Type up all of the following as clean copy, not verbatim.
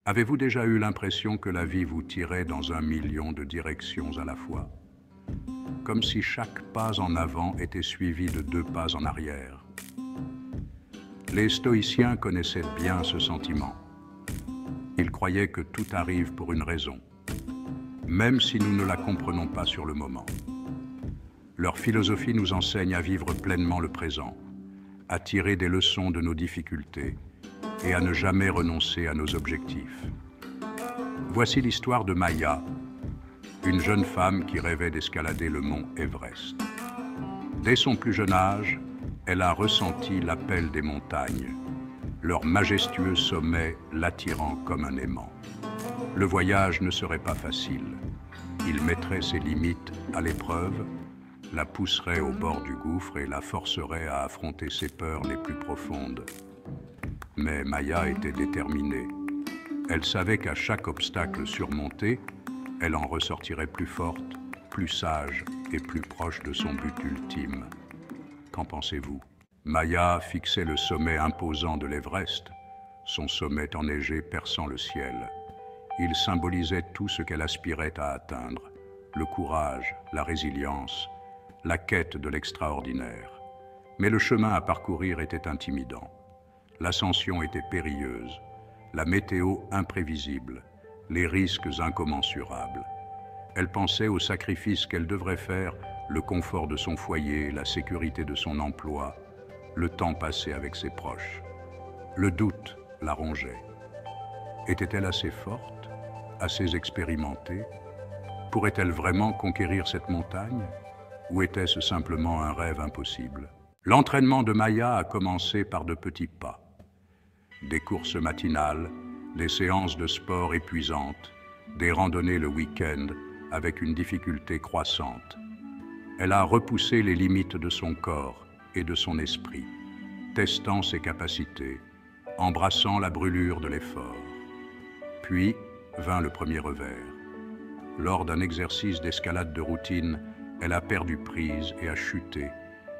Avez-vous déjà eu l'impression que la vie vous tirait dans un million de directions à la fois? Comme si chaque pas en avant était suivi de 2 pas en arrière. Les stoïciens connaissaient bien ce sentiment. Ils croyaient que tout arrive pour une raison, même si nous ne la comprenons pas sur le moment. Leur philosophie nous enseigne à vivre pleinement le présent, à tirer des leçons de nos difficultés et à ne jamais renoncer à nos objectifs. Voici l'histoire de Maya, une jeune femme qui rêvait d'escalader le mont Everest. Dès son plus jeune âge, elle a ressenti l'appel des montagnes, leur majestueux sommet l'attirant comme un aimant. Le voyage ne serait pas facile. Il mettrait ses limites à l'épreuve, la pousserait au bord du gouffre et la forcerait à affronter ses peurs les plus profondes. Mais Maya était déterminée. Elle savait qu'à chaque obstacle surmonté, elle en ressortirait plus forte, plus sage et plus proche de son but ultime. Qu'en pensez-vous? Maya fixait le sommet imposant de l'Everest, son sommet enneigé perçant le ciel. Il symbolisait tout ce qu'elle aspirait à atteindre, le courage, la résilience, la quête de l'extraordinaire. Mais le chemin à parcourir était intimidant. L'ascension était périlleuse, la météo imprévisible, les risques incommensurables. Elle pensait aux sacrifices qu'elle devrait faire, le confort de son foyer, la sécurité de son emploi, le temps passé avec ses proches. Le doute la rongeait. Était-elle assez forte, assez expérimentée? Pourrait-elle vraiment conquérir cette montagne? Ou était-ce simplement un rêve impossible? L'entraînement de Maya a commencé par de petits pas. Des courses matinales, des séances de sport épuisantes, des randonnées le week-end avec une difficulté croissante. Elle a repoussé les limites de son corps et de son esprit, testant ses capacités, embrassant la brûlure de l'effort. Puis vint le premier revers. Lors d'un exercice d'escalade de routine, elle a perdu prise et a chuté,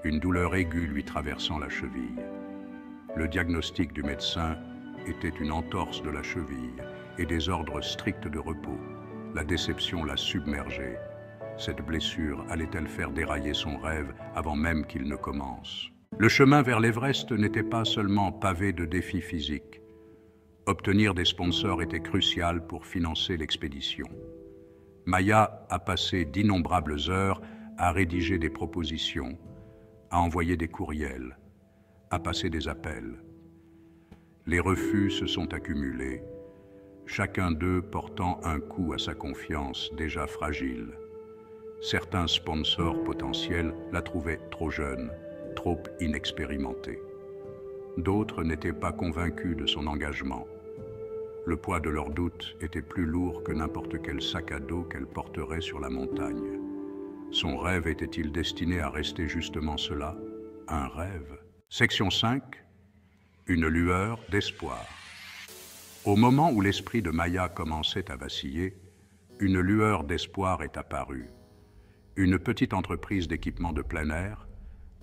une douleur aiguë lui traversant la cheville. Le diagnostic du médecin était une entorse de la cheville et des ordres stricts de repos. La déception l'a submergée. Cette blessure allait-elle faire dérailler son rêve avant même qu'il ne commence? Le chemin vers l'Everest n'était pas seulement pavé de défis physiques. Obtenir des sponsors était crucial pour financer l'expédition. Maya a passé d'innombrables heures à rédiger des propositions, à envoyer des courriels, à passer des appels. Les refus se sont accumulés, chacun d'eux portant un coup à sa confiance déjà fragile. Certains sponsors potentiels la trouvaient trop jeune, trop inexpérimentée. D'autres n'étaient pas convaincus de son engagement. Le poids de leurs doutes était plus lourd que n'importe quel sac à dos qu'elle porterait sur la montagne. Son rêve était-il destiné à rester justement cela, un rêve? Section 5. Une lueur d'espoir. Au moment où l'esprit de Maya commençait à vaciller, une lueur d'espoir est apparue. Une petite entreprise d'équipement de plein air,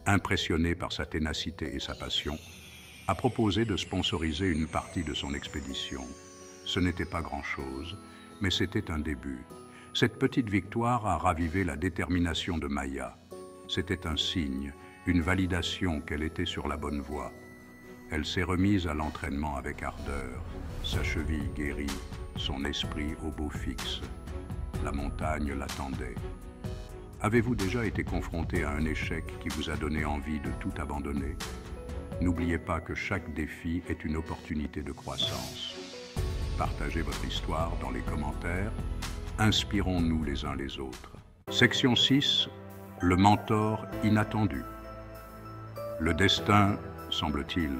impressionnée par sa ténacité et sa passion, a proposé de sponsoriser une partie de son expédition. Ce n'était pas grand-chose, mais c'était un début. Cette petite victoire a ravivé la détermination de Maya. C'était un signe, une validation qu'elle était sur la bonne voie. Elle s'est remise à l'entraînement avec ardeur, sa cheville guérie, son esprit au beau fixe. La montagne l'attendait. Avez-vous déjà été confronté à un échec qui vous a donné envie de tout abandonner? N'oubliez pas que chaque défi est une opportunité de croissance. Partagez votre histoire dans les commentaires. Inspirons-nous les uns les autres. Section 6. Le mentor inattendu. Le destin, semble-t-il,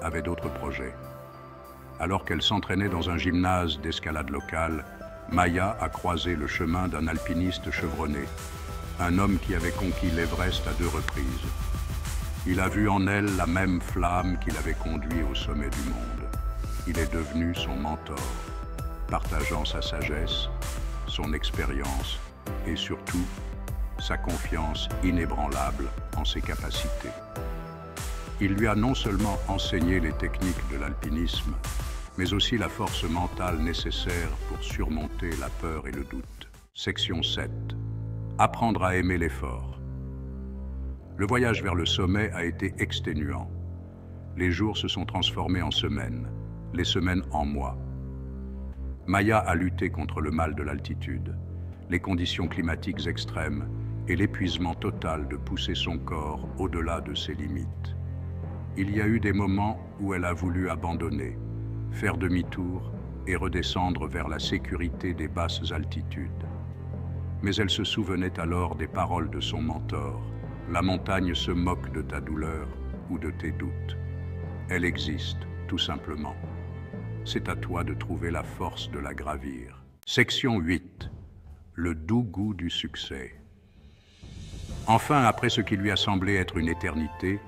avait d'autres projets. Alors qu'elle s'entraînait dans un gymnase d'escalade locale, Maya a croisé le chemin d'un alpiniste chevronné, un homme qui avait conquis l'Everest à 2 reprises. Il a vu en elle la même flamme qui l'avait conduit au sommet du monde. Il est devenu son mentor, partageant sa sagesse, son expérience et surtout sa confiance inébranlable en ses capacités. Il lui a non seulement enseigné les techniques de l'alpinisme, mais aussi la force mentale nécessaire pour surmonter la peur et le doute. Section 7. Apprendre à aimer l'effort. Le voyage vers le sommet a été exténuant. Les jours se sont transformés en semaines, les semaines en mois. Maya a lutté contre le mal de l'altitude, les conditions climatiques extrêmes et l'épuisement total de pousser son corps au-delà de ses limites. Il y a eu des moments où elle a voulu abandonner, faire demi-tour et redescendre vers la sécurité des basses altitudes. Mais elle se souvenait alors des paroles de son mentor. La montagne se moque de ta douleur ou de tes doutes. Elle existe, tout simplement. C'est à toi de trouver la force de la gravir. Section 8. Le doux goût du succès. Enfin, après ce qui lui a semblé être une éternité,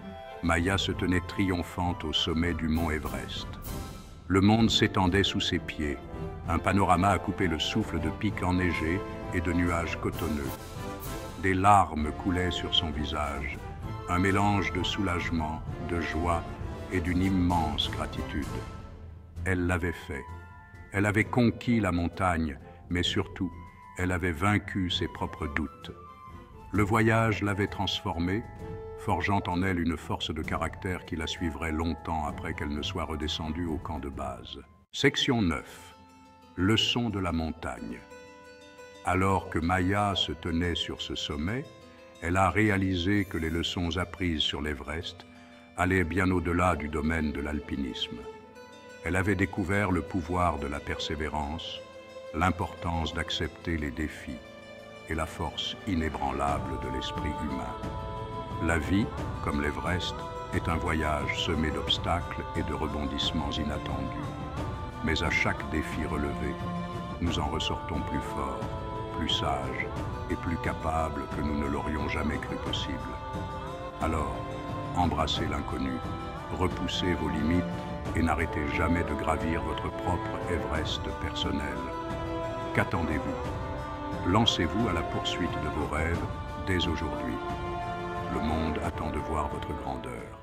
Maya se tenait triomphante au sommet du mont Everest. Le monde s'étendait sous ses pieds. Un panorama à couper le souffle de pics enneigés et de nuages cotonneux. Des larmes coulaient sur son visage, un mélange de soulagement, de joie et d'une immense gratitude. Elle l'avait fait. Elle avait conquis la montagne, mais surtout, elle avait vaincu ses propres doutes. Le voyage l'avait transformée, forgeant en elle une force de caractère qui la suivrait longtemps après qu'elle ne soit redescendue au camp de base. Section 9. Leçon de la montagne. Alors que Maya se tenait sur ce sommet, elle a réalisé que les leçons apprises sur l'Everest allaient bien au-delà du domaine de l'alpinisme. Elle avait découvert le pouvoir de la persévérance, l'importance d'accepter les défis et la force inébranlable de l'esprit humain. La vie, comme l'Everest, est un voyage semé d'obstacles et de rebondissements inattendus. Mais à chaque défi relevé, nous en ressortons plus forts, plus sages et plus capables que nous ne l'aurions jamais cru possible. Alors, embrassez l'inconnu, repoussez vos limites et n'arrêtez jamais de gravir votre propre Everest personnel. Qu'attendez-vous? Lancez-vous à la poursuite de vos rêves dès aujourd'hui. Le monde attend de voir votre grandeur.